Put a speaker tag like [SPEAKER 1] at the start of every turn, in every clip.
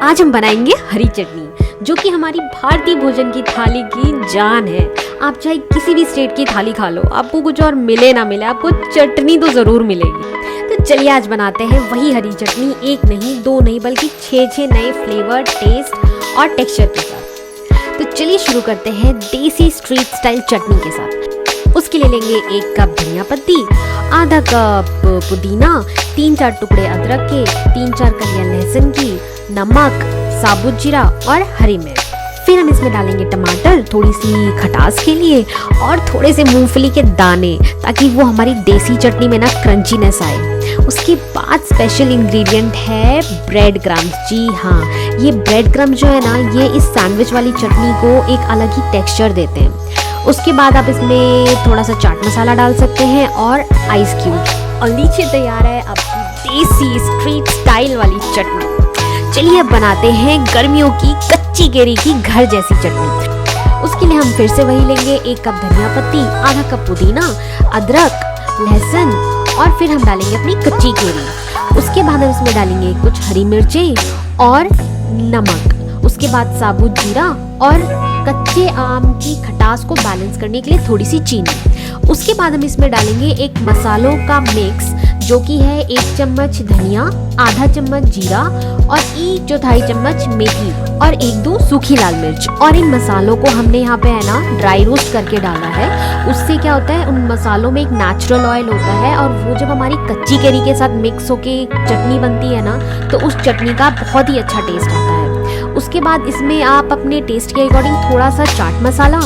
[SPEAKER 1] आज हम बनाएंगे हरी चटनी, जो कि हमारी भारतीय भोजन की थाली की जान है। आप चाहे किसी भी स्टेट की थाली खा लो, आपको कुछ और मिले ना मिले, आपको चटनी तो ज़रूर मिलेगी। तो चलिए आज बनाते हैं वही हरी चटनी, एक नहीं दो नहीं बल्कि 6 नए फ्लेवर, टेस्ट और टेक्सचर के साथ। तो चलिए शुरू करते हैं देसी स्ट्रीट स्टाइल चटनी के साथ। उसके लिए लेंगे 1 कप धनिया पत्ती, आधा कप पुदीना, 3-4 टुकड़े अदरक के, 3-4 कलियां लहसुन की, नमक, साबुत जीरा और हरी मिर्च। फिर हम इसमें डालेंगे टमाटर, थोड़ी सी खटास के लिए, और थोड़े से मूंगफली के दाने, ताकि वो हमारी देसी चटनी में ना क्रंचीनेस आए। उसके बाद स्पेशल इंग्रेडिएंट है ब्रेड क्रम्स। जी हाँ, ये ब्रेड क्रम्स जो है ना, ये इस सैंडविच वाली चटनी को एक अलग ही टेक्सचर देते हैं। उसके बाद आप इसमें थोड़ा सा चाट मसाला डाल सकते हैं और आइस क्यूब, और नीचे तैयार है आपकी देसी स्ट्रीट स्टाइल वाली चटनी। चलिए अब बनाते हैं गर्मियों की कच्ची केरी की घर जैसी चटनी। उसके लिए हम फिर से वही लेंगे 1 कप धनिया पत्ती, आधा कप पुदीना, अदरक, लहसुन, और फिर हम डालेंगे अपनी कच्ची केरी। उसके बाद हम इसमें डालेंगे कुछ हरी मिर्चें और नमक। उसके बाद साबुत जीरा और कच्चे आम की खटास को बैलेंस करने के लिए थोड़ी सी चीनी। उसके बाद हम इसमें डालेंगे एक मसालों का मिक्स, जो कि है 1 चम्मच धनिया, आधा चम्मच जीरा और 1/4 चम्मच मेथी और 1-2 सूखी लाल मिर्च। और इन मसालों को हमने यहाँ पे है ना ड्राई रोस्ट करके डाला है। उससे क्या होता है, उन मसालों में एक नेचुरल ऑयल होता है, और वो जब हमारी कच्ची केरी के साथ मिक्स होके चटनी बनती है ना, तो उस चटनी का बहुत ही अच्छा टेस्ट आता है। उसके बाद इसमें आप अपने टेस्ट के अकॉर्डिंग थोड़ा सा चाट मसाला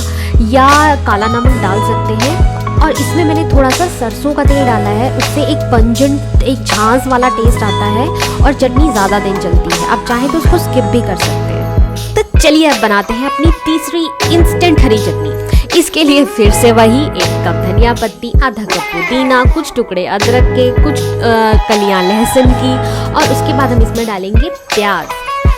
[SPEAKER 1] या काला नमक डाल सकते हैं। और इसमें मैंने थोड़ा सा सरसों का तेल डाला है, उससे एक पंजेंट, एक झांस वाला टेस्ट आता है और चटनी ज़्यादा दिन चलती है। आप चाहें तो उसको स्किप भी कर सकते हैं। तो चलिए अब बनाते हैं अपनी तीसरी इंस्टेंट हरी चटनी। इसके लिए फिर से वही 1 कप धनिया पत्ती, आधा कप पुदीना, कुछ टुकड़े अदरक के, कुछ कलियां लहसुन की, और उसके बाद हम इसमें डालेंगे प्याज।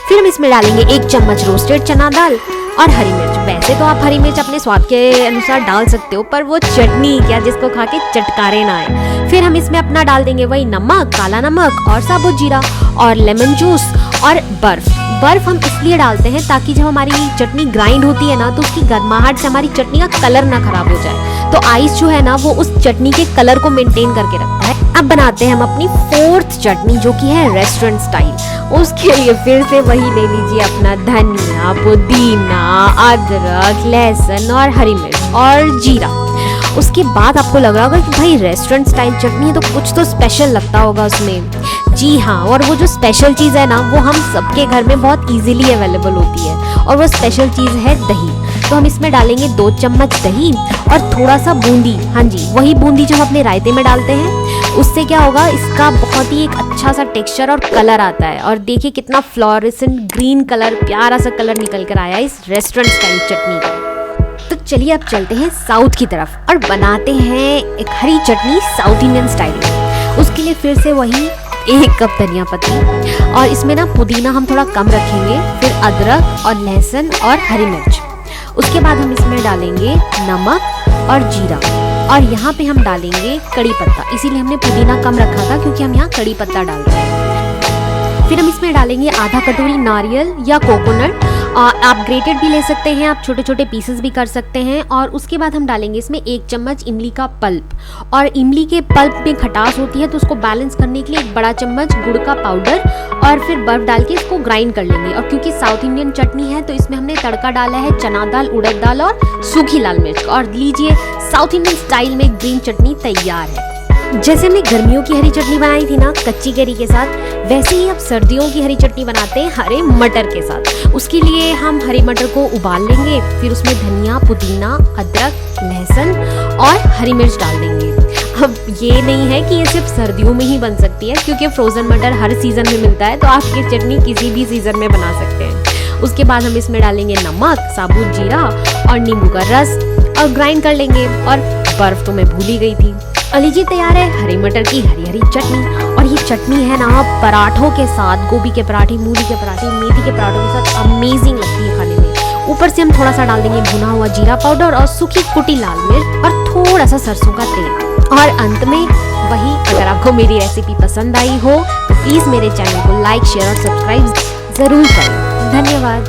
[SPEAKER 1] फिर हम इसमें डालेंगे 1 चम्मच रोस्टेड चना दाल और हरी मिर्च। वैसे तो आप हरी मिर्च अपने स्वाद के अनुसार डाल सकते हो, पर वो चटनी क्या जिसको खा के चटकारे ना आए। फिर हम इसमें अपना डाल देंगे वही नमक, काला नमक और साबुत जीरा और लेमन जूस और बर्फ हम इसलिए डालते हैं ताकि जब हमारी चटनी ग्राइंड होती है ना, तो उसकी गर्माहट से हमारी चटनी का कलर ना खराब हो जाए। तो आइस जो है ना, वो उस चटनी के कलर को मेंटेन करके रखता है। अब बनाते हैं हम अपनी 4th चटनी, जो कि है रेस्टोरेंट स्टाइल। उसके लिए फिर से वही ले लीजिए अपना धनिया, पुदीना, अदरक, लहसुन और हरी मिर्च और जीरा। उसके बाद आपको लग रहा होगा कि भाई रेस्टोरेंट स्टाइल चटनी है तो कुछ तो स्पेशल लगता होगा उसमें। जी हाँ, और वो जो स्पेशल चीज़ है ना, वो हम सबके घर में बहुत इजीली अवेलेबल होती है, और वो स्पेशल चीज़ है दही। तो हम इसमें डालेंगे 2 चम्मच दही और थोड़ा सा बूंदी। हाँ जी, वही बूंदी जो हम अपने रायते में डालते हैं। उससे क्या होगा, इसका बहुत ही एक अच्छा सा टेक्सचर और कलर आता है। और देखिए कितना फ्लोरेसेंट ग्रीन कलर, प्यारा सा कलर निकल कर आया इस रेस्टोरेंट स्टाइल चटनी का। तो चलिए अब चलते हैं साउथ की तरफ और बनाते हैं एक हरी चटनी साउथ इंडियन स्टाइल में। उसके लिए फिर से वही 1 कप धनिया पत्ती, और इसमें ना पुदीना हम थोड़ा कम रखेंगे, फिर अदरक और लहसुन और हरी मिर्च। उसके बाद हम इसमें डालेंगे नमक और जीरा, और यहाँ पे हम डालेंगे कड़ी पत्ता। इसीलिए हमने पुदीना कम रखा था, क्योंकि हम यहाँ कड़ी पत्ता डाल रहे हैं। फिर हम इसमें डालेंगे आधा कटोरी नारियल या कोकोनट, आप ग्रेटेड भी ले सकते हैं, आप छोटे छोटे पीसेस भी कर सकते हैं। और उसके बाद हम डालेंगे इसमें 1 चम्मच इमली का पल्प, और इमली के पल्प में खटास होती है, तो उसको बैलेंस करने के लिए 1 बड़ा चम्मच गुड़ का पाउडर, और फिर बर्फ डाल के इसको ग्राइंड कर लेंगे। और क्योंकि साउथ इंडियन चटनी है, तो इसमें हमने तड़का डाला है चना दाल, उड़द दाल और सूखी लाल मिर्च। और लीजिए साउथ इंडियन स्टाइल में ग्रीन चटनी तैयार है। जैसे हमने गर्मियों की हरी चटनी बनाई थी ना कच्ची केरी के साथ, वैसे ही अब सर्दियों की हरी चटनी बनाते हैं हरे मटर के साथ। उसके लिए हम हरे मटर को उबाल लेंगे, फिर उसमें धनिया, पुदीना, अदरक, लहसुन और हरी मिर्च डाल देंगे। अब ये नहीं है कि ये सिर्फ सर्दियों में ही बन सकती है, क्योंकि फ्रोजन मटर हर सीज़न में मिलता है, तो आप ये चटनी किसी भी सीज़न में बना सकते हैं। उसके बाद हम इसमें डालेंगे नमक, साबुत जीरा और नींबू का रस, और ग्राइंड कर लेंगे। और बर्फ तो मैं भूल ही गई थी। लीजिए तैयार है हरी मटर की हरी हरी चटनी। और ये चटनी है ना, पराठों के साथ, गोभी के पराठे, मूली के पराठे, मेथी के पराठों के साथ अमेजिंग लगती है खाने में। ऊपर से हम थोड़ा सा डाल देंगे भुना हुआ जीरा पाउडर और सूखी कुटी लाल मिर्च और थोड़ा सा सरसों का तेल। और अंत में वही, अगर आपको मेरी रेसिपी पसंद आई हो तो प्लीज़ मेरे चैनल को लाइक, शेयर और सब्सक्राइब ज़रूर करें। धन्यवाद।